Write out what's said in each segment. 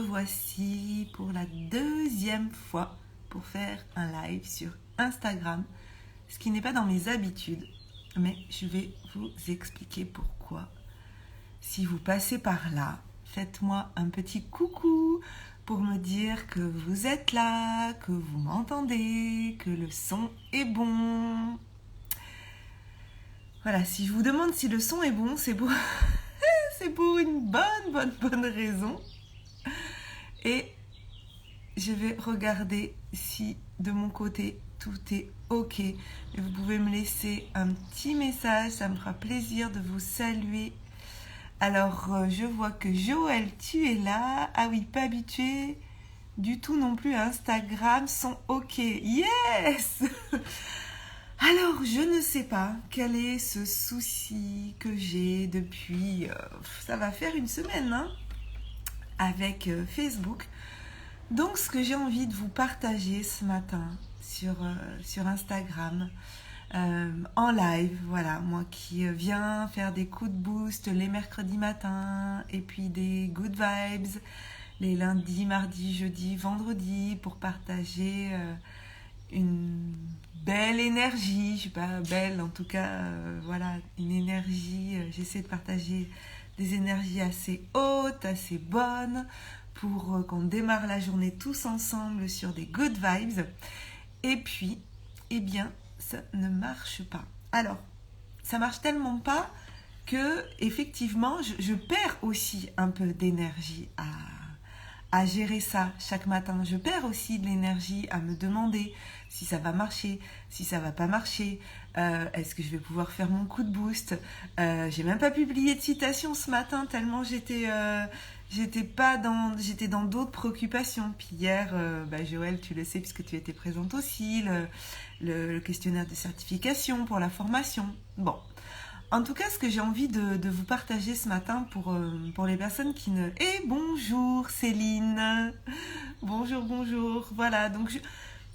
revoici pour la deuxième fois pour faire un live sur Instagram, ce qui n'est pas dans mes habitudes, mais je vais vous expliquer pourquoi. Si vous passez par là, faites-moi un petit coucou pour me dire que vous êtes là, que vous m'entendez, que le son est bon. Voilà, si je vous demande si le son est bon, c'est pour, c'est pour une bonne raison. Et je vais regarder si de mon côté tout est ok. Et vous pouvez me laisser un petit message, ça me fera plaisir de vous saluer. Alors, je vois que Joël, tu es là. Ah oui, pas habitué du tout non plus à Instagram, sont ok. Yes! Alors, je ne sais pas quel est ce souci que j'ai depuis, ça va faire une semaine, hein, avec Facebook. Donc, ce que j'ai envie de vous partager ce matin sur Instagram, en live, voilà, moi qui viens faire des coups de boost les mercredis matins et puis des good vibes les lundis, mardis, jeudis, vendredis pour partager une belle énergie, je sais pas, belle en tout cas, voilà, une énergie, j'essaie de partager des énergies assez hautes, assez bonnes pour qu'on démarre la journée tous ensemble sur des good vibes. Et puis, eh bien, ça ne marche pas. Alors, ça marche tellement pas que, effectivement, je perds aussi un peu d'énergie à gérer ça chaque matin. Je perds aussi de l'énergie à me demander si ça va marcher, si ça va pas marcher, est-ce que je vais pouvoir faire mon coup de boost. J'ai même pas publié de citation ce matin tellement j'étais dans d'autres préoccupations. Puis hier, Joël, tu le sais puisque tu étais présente aussi, le questionnaire de certification pour la formation. Bon. En tout cas, ce que j'ai envie de vous partager ce matin pour les personnes qui ne... Et bonjour Céline. Bonjour. Voilà, donc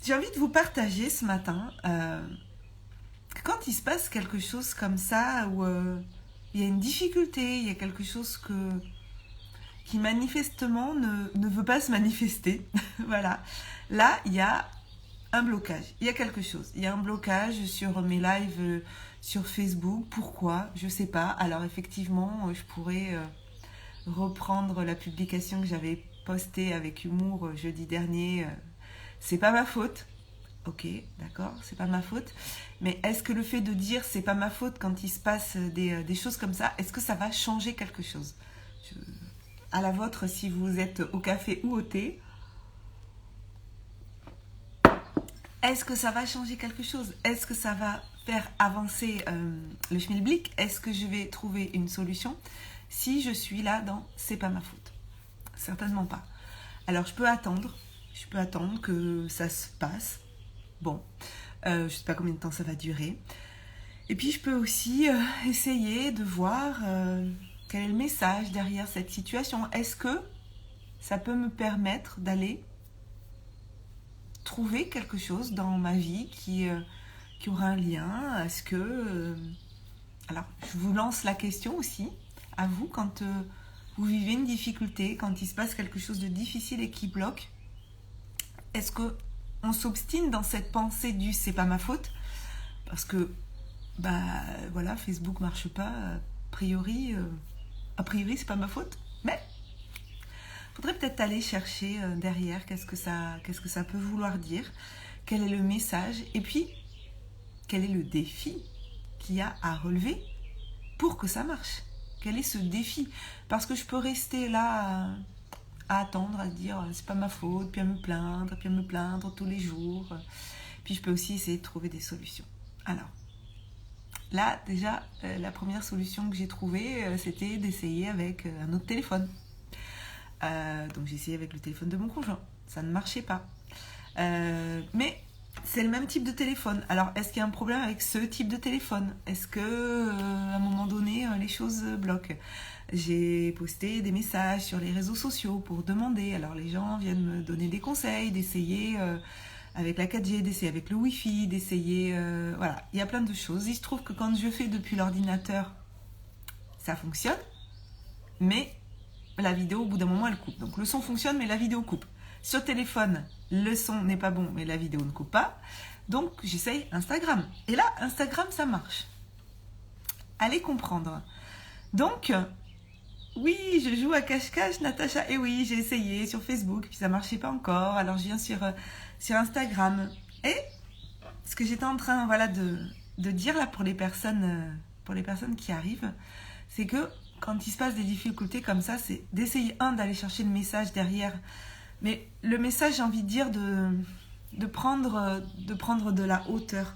j'ai envie de vous partager ce matin que quand il se passe quelque chose comme ça, où il y a une difficulté, il y a quelque chose qui manifestement ne veut pas se manifester. Voilà. Là, il y a un blocage. Il y a quelque chose. Il y a un blocage sur mes lives sur Facebook. Pourquoi? Je sais pas. Alors effectivement, je pourrais reprendre la publication que j'avais postée avec humour jeudi dernier. C'est pas ma faute. Ok, d'accord, c'est pas ma faute. Mais est-ce que le fait de dire c'est pas ma faute quand il se passe des choses comme ça, est-ce que ça va changer quelque chose? À la vôtre si vous êtes au café ou au thé. Est-ce que ça va changer quelque chose? Est-ce que ça va faire avancer le schmilblick? Est-ce que je vais trouver une solution si je suis là dans c'est pas ma faute? Certainement pas. Alors je peux attendre que ça se passe. Bon, je sais pas combien de temps ça va durer. Et puis je peux aussi essayer de voir quel est le message derrière cette situation. Est-ce que ça peut me permettre d'aller trouver quelque chose dans ma vie qui aura un lien? Est-ce que... Alors, je vous lance la question aussi, à vous, quand vous vivez une difficulté, quand il se passe quelque chose de difficile et qui bloque, est-ce qu'on s'obstine dans cette pensée du « c'est pas ma faute » parce que, voilà, Facebook marche pas, a priori c'est pas ma faute, mais... faudrait peut-être aller chercher derrière qu'est-ce que ça peut vouloir dire, quel est le message, et puis quel est le défi qu'il y a à relever pour que ça marche. Quel est ce défi? Parce que je peux rester là à attendre, à dire c'est pas ma faute, puis à me plaindre tous les jours. Puis je peux aussi essayer de trouver des solutions. Alors, là déjà, la première solution que j'ai trouvée, c'était d'essayer avec un autre téléphone. Donc j'ai essayé avec le téléphone de mon conjoint, ça ne marchait pas. Mais c'est le même type de téléphone. Alors est-ce qu'il y a un problème avec ce type de téléphone? Est-ce que à un moment donné les choses bloquent? J'ai posté des messages sur les réseaux sociaux pour demander. Alors les gens viennent me donner des conseils, d'essayer avec la 4G, d'essayer avec le Wi-Fi, d'essayer... voilà, il y a plein de choses. Il se trouve que quand je fais depuis l'ordinateur, ça fonctionne. Mais la vidéo, au bout d'un moment, elle coupe. Donc le son fonctionne, mais la vidéo coupe. Sur téléphone, le son n'est pas bon, mais la vidéo ne coupe pas. Donc j'essaye Instagram. Et là, Instagram, ça marche. Allez comprendre. Donc, oui, je joue à cache-cache, Natacha. Et oui, j'ai essayé sur Facebook, puis ça ne marchait pas encore. Alors je viens sur Instagram. Et ce que j'étais en train de dire là pour les personnes qui arrivent, c'est que quand il se passe des difficultés comme ça, c'est d'essayer, d'aller chercher le message derrière. Mais le message, j'ai envie de dire, de prendre de la hauteur.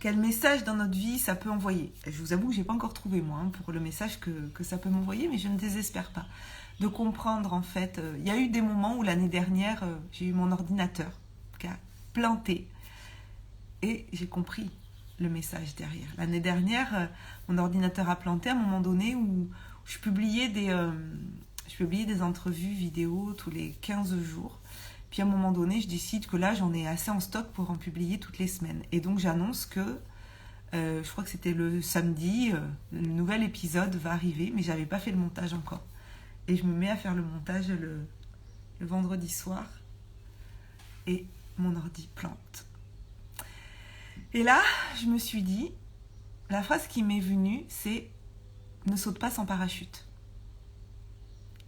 Quel message dans notre vie ça peut envoyer. Et je vous avoue que je n'ai pas encore trouvé, moi, pour le message que ça peut m'envoyer, mais je ne désespère pas. De comprendre, en fait. Il y a eu des moments où, l'année dernière, j'ai eu mon ordinateur qui a planté. Et j'ai compris le message derrière. L'année dernière, mon ordinateur a planté à un moment donné où je publiais des entrevues vidéo tous les 15 jours. Puis à un moment donné, je décide que là, j'en ai assez en stock pour en publier toutes les semaines. Et donc j'annonce que, je crois que c'était le samedi, le nouvel épisode va arriver, mais je n'avais pas fait le montage encore. Et je me mets à faire le montage le vendredi soir. Et mon ordi plante. Et là, je me suis dit, la phrase qui m'est venue, c'est « ne saute pas sans parachute ».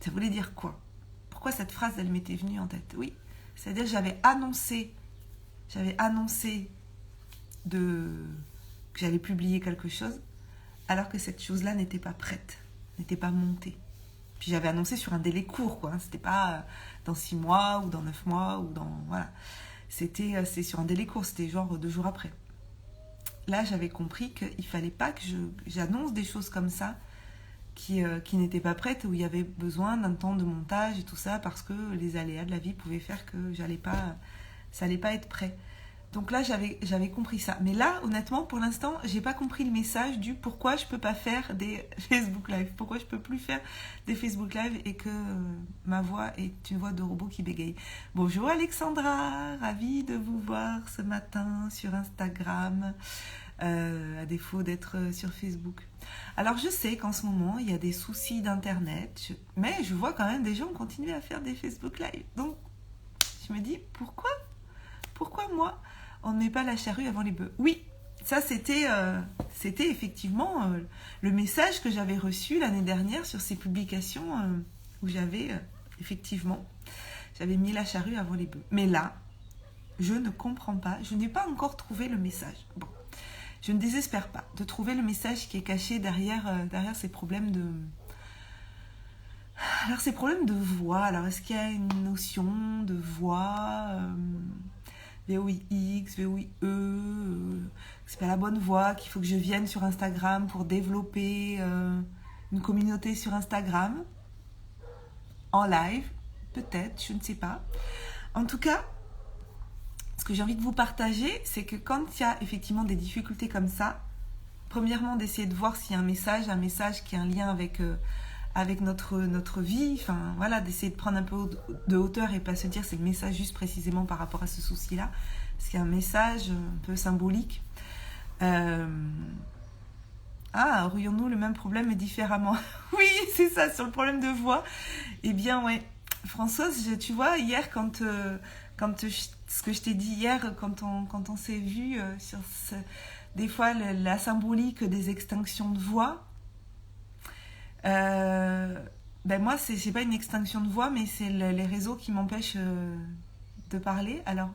Ça voulait dire quoi? Pourquoi cette phrase, elle m'était venue en tête? Oui, c'est-à-dire que j'avais annoncé que j'allais publier quelque chose, alors que cette chose-là n'était pas prête, n'était pas montée. Puis j'avais annoncé sur un délai court, quoi. C'était pas dans 6 mois ou dans 9 mois ou dans... Voilà. C'est sur un délai court, c'était genre 2 jours après. Là, j'avais compris qu'il fallait pas que j'annonce des choses comme ça qui n'étaient pas prêtes, où il y avait besoin d'un temps de montage et tout ça, parce que les aléas de la vie pouvaient faire que ça allait pas être prêt. Donc là, j'avais compris ça. Mais là, honnêtement, pour l'instant, j'ai pas compris le message du pourquoi je peux pas faire des Facebook Live, pourquoi je peux plus faire des Facebook Live et que ma voix est une voix de robot qui bégaye. Bonjour Alexandra, ravie de vous voir ce matin sur Instagram, à défaut d'être sur Facebook. Alors je sais qu'en ce moment, il y a des soucis d'internet, mais je vois quand même des gens continuer à faire des Facebook Live. Donc, je me dis, pourquoi moi on ne met pas la charrue avant les bœufs? Oui, ça c'était effectivement le message que j'avais reçu l'année dernière sur ces publications où j'avais mis la charrue avant les bœufs. Mais là, je ne comprends pas, je n'ai pas encore trouvé le message. Bon, je ne désespère pas de trouver le message qui est caché derrière ces problèmes de... Alors ces problèmes de voix, alors est-ce qu'il y a une notion de voix VOIX, VOIE, c'est pas la bonne voie, qu'il faut que je vienne sur Instagram pour développer une communauté sur Instagram, en live, peut-être, je ne sais pas. En tout cas, ce que j'ai envie de vous partager, c'est que quand il y a effectivement des difficultés comme ça, premièrement, d'essayer de voir s'il y a un message qui a un lien avec notre vie, enfin voilà, d'essayer de prendre un peu de hauteur et pas se dire c'est le message juste précisément par rapport à ce souci-là, parce qu'il y a un message un peu symbolique. Aurions-nous le même problème mais différemment? Oui, c'est ça, sur le problème de voix. Eh bien, ouais, Françoise, tu vois, hier, ce que je t'ai dit hier, quand on s'est vu sur des fois la symbolique des extinctions de voix, moi, c'est pas une extinction de voix, mais c'est les réseaux qui m'empêchent de parler. Alors,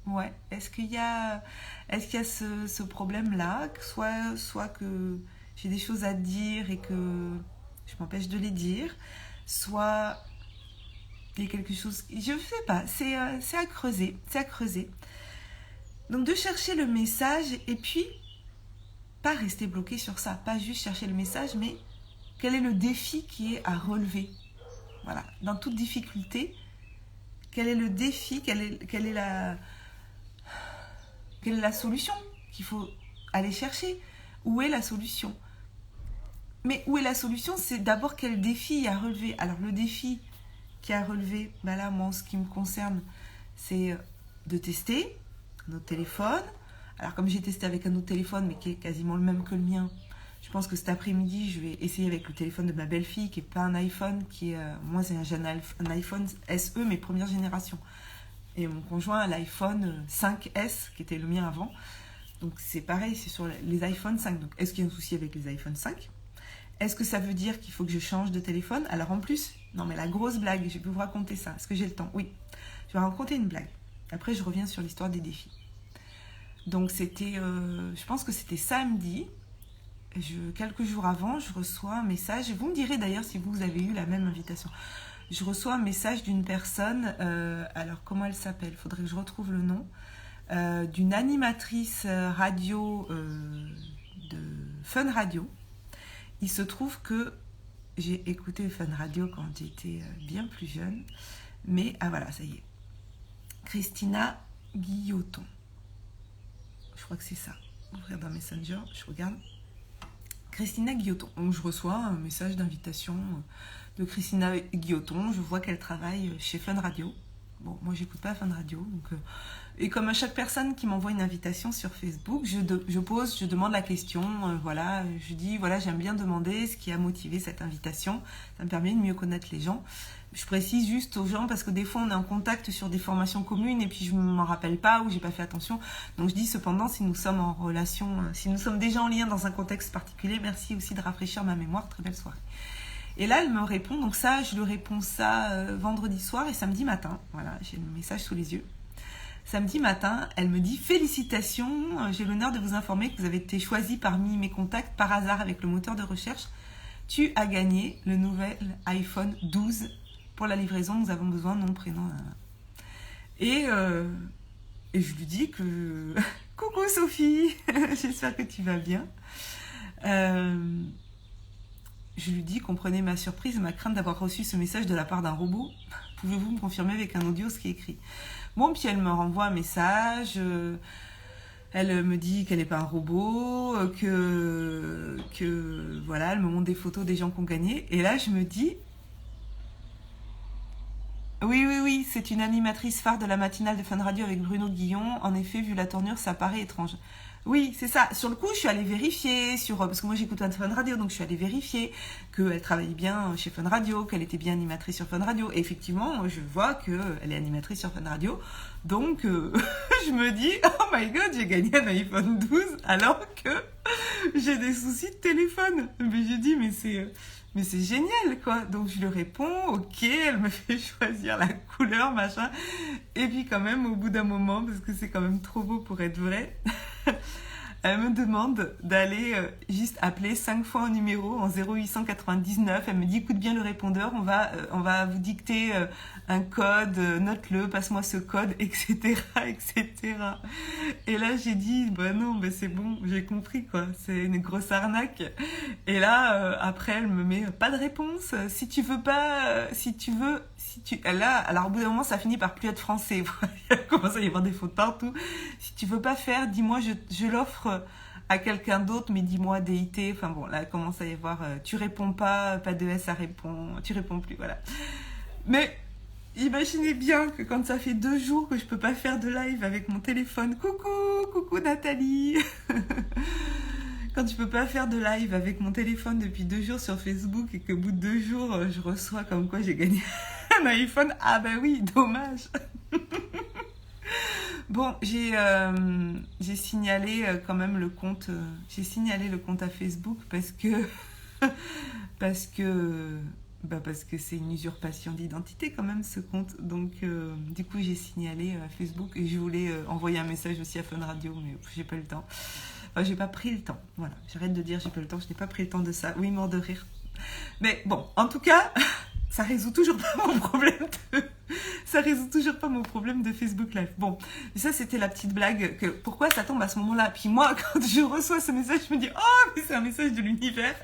ouais, est-ce qu'il y a ce problème-là, soit que j'ai des choses à dire et que je m'empêche de les dire, soit il y a quelque chose, je ne sais pas, c'est à creuser, Donc de chercher le message et puis pas rester bloqué sur ça, pas juste chercher le message, mais quel est le défi qui est à relever? Voilà, dans toute difficulté, quel est le défi, quelle est la solution qu'il faut aller chercher? Où est la solution? Mais où est la solution? C'est d'abord quel défi à relever. Alors le défi qui est à relever, là, moi, en ce qui me concerne, c'est de tester notre téléphone. Alors comme j'ai testé avec un autre téléphone, mais qui est quasiment le même que le mien, Je pense que cet après-midi, je vais essayer avec le téléphone de ma belle-fille, qui n'est pas un iPhone, moi c'est un iPhone SE, mais première génération. Et mon conjoint a l'iPhone 5S, qui était le mien avant. Donc c'est pareil, c'est sur les iPhone 5. Donc est-ce qu'il y a un souci avec les iPhone 5 ? Est-ce que ça veut dire qu'il faut que je change de téléphone ? Alors en plus, non mais la grosse blague, je vais vous raconter ça. Est-ce que j'ai le temps ? Oui. Je vais raconter une blague. Après je reviens sur l'histoire des défis. Donc c'était, je pense que c'était samedi. Quelques jours avant, je reçois un message. Vous me direz d'ailleurs si vous avez eu la même invitation. Je reçois un message d'une personne, alors comment elle s'appelle ? Il faudrait que je retrouve le nom. D'une animatrice radio de Fun Radio. Il se trouve que j'ai écouté Fun Radio quand j'étais bien plus jeune. Mais, ah voilà, ça y est. Christina Guilloton. Je crois que c'est ça. Ouvrir dans Messenger, je regarde. Christina Guilloton. Donc je reçois un message d'invitation de Christina Guilloton. Je vois qu'elle travaille chez Fun Radio. Bon, moi j'écoute pas Fun Radio. Donc, et comme à chaque personne qui m'envoie une invitation sur Facebook, je demande la question. Voilà, je dis, voilà, j'aime bien demander ce qui a motivé cette invitation. Ça me permet de mieux connaître les gens. Je précise juste aux gens parce que des fois on est en contact sur des formations communes et puis je ne m'en rappelle pas ou j'ai pas fait attention. Donc je dis cependant, si nous sommes en relation, si nous sommes déjà en lien dans un contexte particulier, merci aussi de rafraîchir ma mémoire. Très belle soirée. Et là, elle me répond, donc ça, je lui réponds ça vendredi soir et samedi matin. Voilà, j'ai le message sous les yeux. Samedi matin, elle me dit « Félicitations, j'ai l'honneur de vous informer que vous avez été choisi parmi mes contacts par hasard avec le moteur de recherche. Tu as gagné le nouvel iPhone 12. Pour la livraison, nous avons besoin de nom, prénom. » Et je lui dis que « Coucou Sophie, j'espère que tu vas bien. » Je lui dis, comprenez ma surprise et ma crainte d'avoir reçu ce message de la part d'un robot. Pouvez-vous me confirmer avec un audio ce qui est écrit ? Bon, puis elle me renvoie un message. Elle me dit qu'elle n'est pas un robot, que voilà, elle me montre des photos des gens qui ont gagné. Et là, je me dis, oui, c'est une animatrice phare de la matinale de Fun Radio avec Bruno Guillon. En effet, vu la tournure, ça paraît étrange. Oui, c'est ça. Sur le coup, je suis allée vérifier, parce que moi j'écoute Fun Radio, donc je suis allée vérifier qu'elle travaillait bien chez Fun Radio, qu'elle était bien animatrice sur Fun Radio. Et effectivement, je vois qu'elle est animatrice sur Fun Radio. Donc, je me dis, oh my god, j'ai gagné un iPhone 12 alors que j'ai des soucis de téléphone. Mais j'ai dit, mais c'est génial, quoi. Donc, je lui réponds, ok, elle me fait choisir la couleur, machin. Et puis, quand même, au bout d'un moment, parce que c'est quand même trop beau pour être vrai, elle me demande d'aller juste appeler 5 fois un numéro en 0899. Elle me dit, écoute bien le répondeur, on va vous dicter un code, note-le, passe-moi ce code, etc., etc. Et là, j'ai dit, bah non, bah c'est bon, j'ai compris, quoi. C'est une grosse arnaque. Et là, après, elle me met, pas de réponse. Là, alors au bout d'un moment, ça finit par plus être français. Il commence à y avoir des fautes partout. Si tu veux pas faire, dis-moi, je l'offre à quelqu'un d'autre, mais dis-moi DIT. Enfin bon, là, il commence à y avoir, tu réponds pas de S, ça répond, tu réponds plus, voilà. Mais imaginez bien que quand ça fait 2 jours que je peux pas faire de live avec mon téléphone, coucou Nathalie. Quand je peux pas faire de live avec mon téléphone depuis 2 jours sur Facebook et qu'au bout de 2 jours, je reçois comme quoi j'ai gagné un iPhone, ah bah oui, dommage. Bon, j'ai signalé quand même le compte, j'ai signalé le compte à Facebook parce que c'est une usurpation d'identité quand même ce compte. Donc du coup j'ai signalé à Facebook et je voulais envoyer un message aussi à Fun Radio, mais j'ai pas eu le temps. Enfin, j'ai pas pris le temps. Voilà, j'arrête de dire j'ai pas eu le temps, je n'ai pas pris le temps de ça. Oui, mort de rire. Mais bon, en tout cas, ça résout toujours pas mon problème de Facebook Live. Bon, ça c'était la petite blague que pourquoi ça tombe à ce moment-là. Puis moi, quand je reçois ce message, je me dis oh mais c'est un message de l'univers.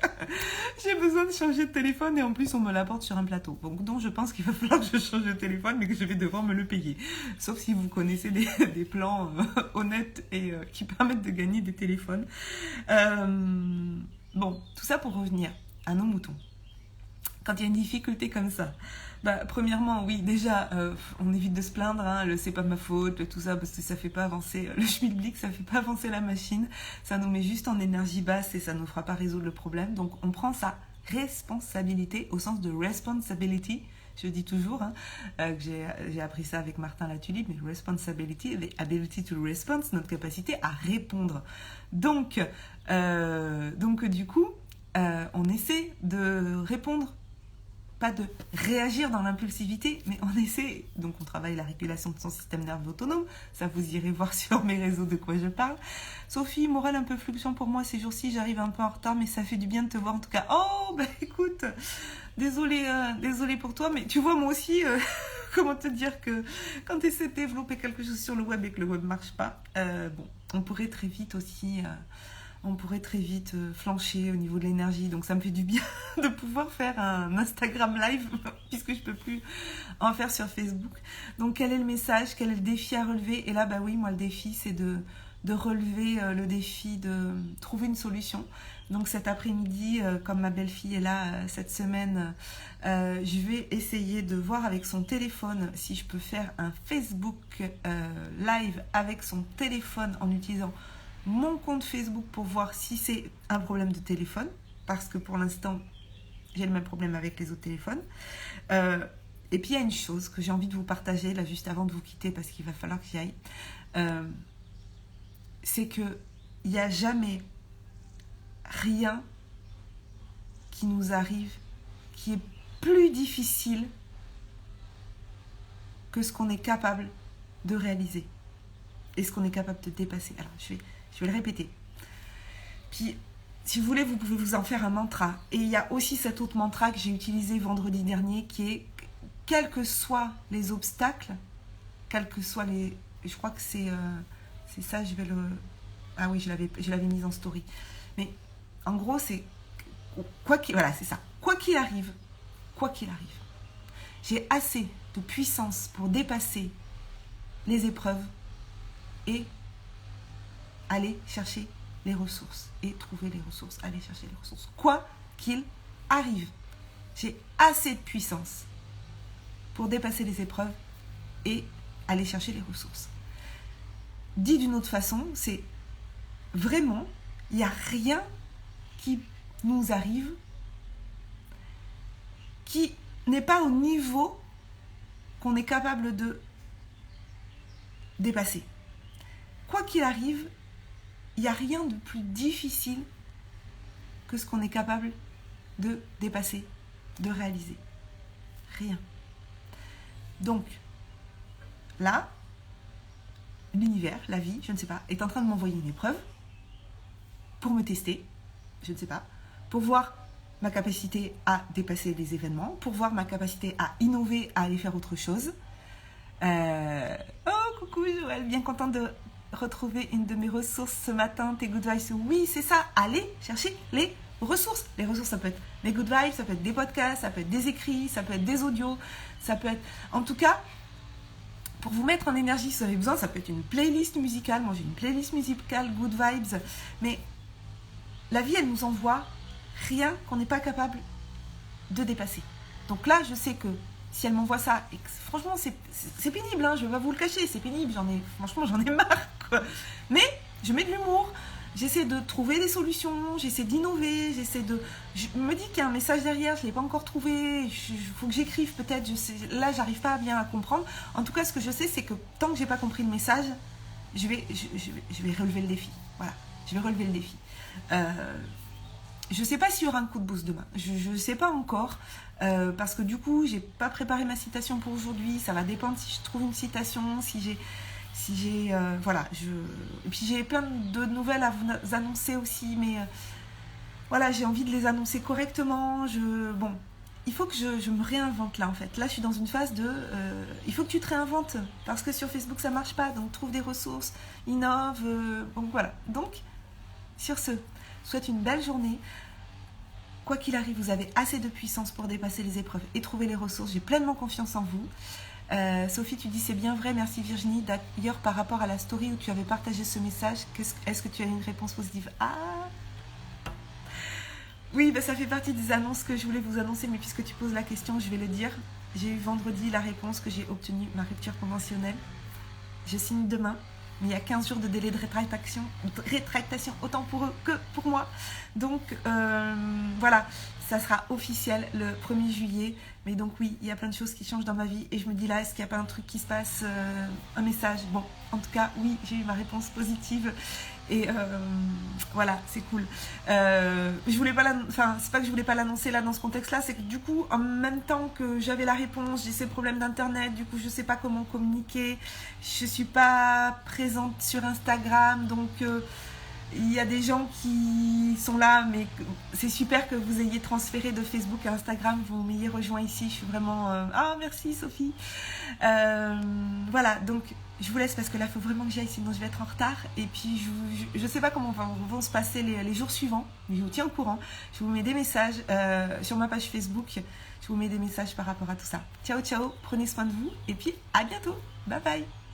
J'ai besoin de changer de téléphone et en plus on me l'apporte sur un plateau. Donc je pense qu'il va falloir que je change de téléphone, mais que je vais devoir me le payer. Sauf si vous connaissez des plans honnêtes et qui permettent de gagner des téléphones. Bon, tout ça pour revenir à nos moutons. Quand il y a une difficulté comme ça, Premièrement, oui, déjà, on évite de se plaindre, hein, le c'est pas ma faute, le tout ça, parce que ça fait pas avancer le schmilblick, ça fait pas avancer la machine, ça nous met juste en énergie basse et ça nous fera pas résoudre le problème. Donc on prend sa responsabilité au sens de responsibility, je dis toujours, hein, que j'ai appris ça avec Martin Latulippe, mais responsibility, the ability to respond, notre capacité à répondre. Donc du coup, on essaie de répondre, pas de réagir dans l'impulsivité, mais on essaie, donc on travaille la régulation de son système nerveux autonome, ça vous irez voir sur mes réseaux de quoi je parle. Sophie, morale un peu fluctuant pour moi ces jours-ci, j'arrive un peu en retard, mais ça fait du bien de te voir en tout cas. Oh, écoute, désolée pour toi, mais tu vois moi aussi, comment te dire que quand tu essaies de développer quelque chose sur le web et que le web marche pas, on pourrait très vite aussi... flancher au niveau de l'énergie. Donc ça me fait du bien de pouvoir faire un Instagram live puisque je peux plus en faire sur Facebook. Donc quel est le message, quel est le défi à relever? Et là, oui, moi le défi c'est de relever le défi de trouver une solution. Donc cet après-midi, comme ma belle-fille est là cette semaine, je vais essayer de voir avec son téléphone si je peux faire un Facebook live avec son téléphone en utilisant mon compte Facebook pour voir si c'est un problème de téléphone, parce que pour l'instant, j'ai le même problème avec les autres téléphones. Et puis, il y a une chose que j'ai envie de vous partager, là, juste avant de vous quitter, parce qu'il va falloir que j'y aille. C'est qu'il n'y a jamais rien qui nous arrive qui est plus difficile que ce qu'on est capable de réaliser et ce qu'on est capable de dépasser. Alors, je vais le répéter. Puis, si vous voulez, vous pouvez vous en faire un mantra. Et il y a aussi cet autre mantra que j'ai utilisé vendredi dernier, qui est, quels que soient les obstacles, quels que soient les... Je crois que c'est ça, je vais le... Ah oui, je l'avais mis en story. Mais en gros, c'est... Voilà, c'est ça. Quoi qu'il arrive, j'ai assez de puissance pour dépasser les épreuves et aller chercher les ressources et trouver les ressources, aller chercher les ressources. Quoi qu'il arrive, j'ai assez de puissance pour dépasser les épreuves et aller chercher les ressources. Dit d'une autre façon, c'est vraiment, il n'y a rien qui nous arrive qui n'est pas au niveau qu'on est capable de dépasser. Quoi qu'il arrive, il n'y a rien de plus difficile que ce qu'on est capable de dépasser, de réaliser. Rien. Donc, là, l'univers, la vie, je ne sais pas, est en train de m'envoyer une épreuve pour me tester, je ne sais pas, pour voir ma capacité à dépasser les événements, pour voir ma capacité à innover, à aller faire autre chose. Oh, coucou Joël, bien contente de retrouver une de mes ressources ce matin, tes good vibes. Oui, c'est ça, allez chercher les ressources. Les ressources, ça peut être les good vibes, ça peut être des podcasts, ça peut être des écrits, ça peut être des audios, ça peut être... En tout cas, pour vous mettre en énergie, si vous avez besoin, ça peut être une playlist musicale. Moi, j'ai une playlist musicale, good vibes. Mais la vie, elle nous envoie rien qu'on n'est pas capable de dépasser. Donc là, je sais que si elle m'envoie ça, et que, franchement, c'est pénible, hein, je ne vais pas vous le cacher, c'est pénible, franchement, j'en ai marre, quoi. Mais je mets de l'humour, j'essaie de trouver des solutions, j'essaie d'innover, je me dis qu'il y a un message derrière, je ne l'ai pas encore trouvé, il faut que j'écrive peut-être, là, j'arrive pas bien à comprendre. En tout cas, ce que je sais, c'est que tant que je n'ai pas compris le message, je vais relever le défi. Voilà, je vais relever le défi. Je ne sais pas s'il y aura un coup de boost demain. Je ne sais pas encore. Parce que du coup, j'ai pas préparé ma citation pour aujourd'hui. Ça va dépendre si je trouve une citation, voilà. Et puis j'ai plein de nouvelles à vous annoncer aussi. Mais voilà, j'ai envie de les annoncer correctement. Bon, il faut que je me réinvente là en fait. Là, je suis dans une phase de... il faut que tu te réinventes. Parce que sur Facebook, ça marche pas. Donc, trouve des ressources, innove. Donc voilà. Donc, sur ce... Je vous souhaite une belle journée. Quoi qu'il arrive, vous avez assez de puissance pour dépasser les épreuves et trouver les ressources. J'ai pleinement confiance en vous. Sophie, tu dis c'est bien vrai. Merci Virginie. D'ailleurs, par rapport à la story où tu avais partagé ce message, est-ce que tu as une réponse positive? Ah oui, ça fait partie des annonces que je voulais vous annoncer, mais puisque tu poses la question, je vais le dire. j'ai eu vendredi la réponse que j'ai obtenu ma rupture conventionnelle. Je signe demain. Mais il y a 15 jours de délai de rétractation autant pour eux que pour moi. Donc voilà, ça sera officiel le 1er juillet. Mais donc oui, il y a plein de choses qui changent dans ma vie. Et je me dis là, est-ce qu'il n'y a pas un truc qui se passe, un message? Bon, en tout cas, oui, j'ai eu ma réponse positive. Et voilà, c'est cool. Je voulais pas c'est pas que je voulais pas l'annoncer là dans ce contexte-là, c'est que du coup, en même temps que j'avais la réponse, j'ai ces problèmes d'internet, du coup, je sais pas comment communiquer, je suis pas présente sur Instagram, donc il y a des gens qui sont là, mais c'est super que vous ayez transféré de Facebook à Instagram, vous m'ayez rejoint ici, je suis vraiment... Ah, merci Sophie. Voilà, donc je vous laisse parce que là, il faut vraiment que j'aille, sinon je vais être en retard. Et puis, je ne sais pas comment vont se passer les jours suivants, mais je vous tiens au courant. Je vous mets des messages sur ma page Facebook, je vous mets des messages par rapport à tout ça. Ciao, ciao, prenez soin de vous, et puis à bientôt. Bye bye.